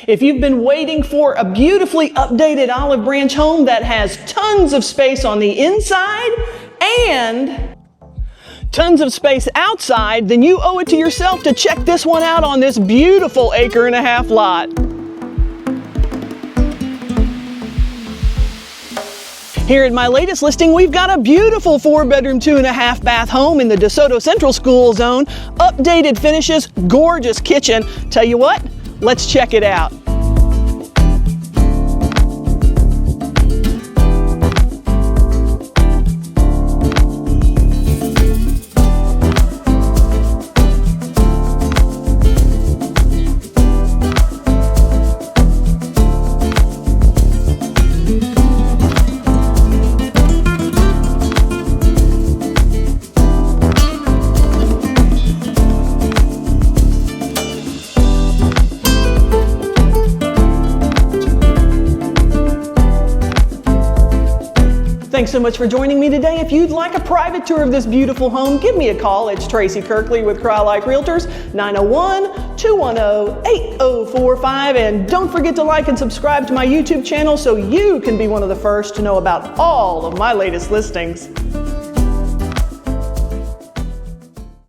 If you've been waiting for a beautifully updated olive branch home that has tons of space on the inside and tons of space outside, then you owe it to yourself to check this one out on this beautiful 1.5 acre lot. Here at my latest listing, we've got a beautiful 4-bedroom, 2.5 bath home in the DeSoto Central School Zone. Updated finishes, gorgeous kitchen. Tell you what, let's check it out. Thanks so much for joining me today. If you'd like a private tour of this beautiful home, give me a call. It's Tracy Kirkley with Crye-Leike Realtors, 901-210-8045. And don't forget to like and subscribe to my YouTube channel so you can be one of the first to know about all of my latest listings.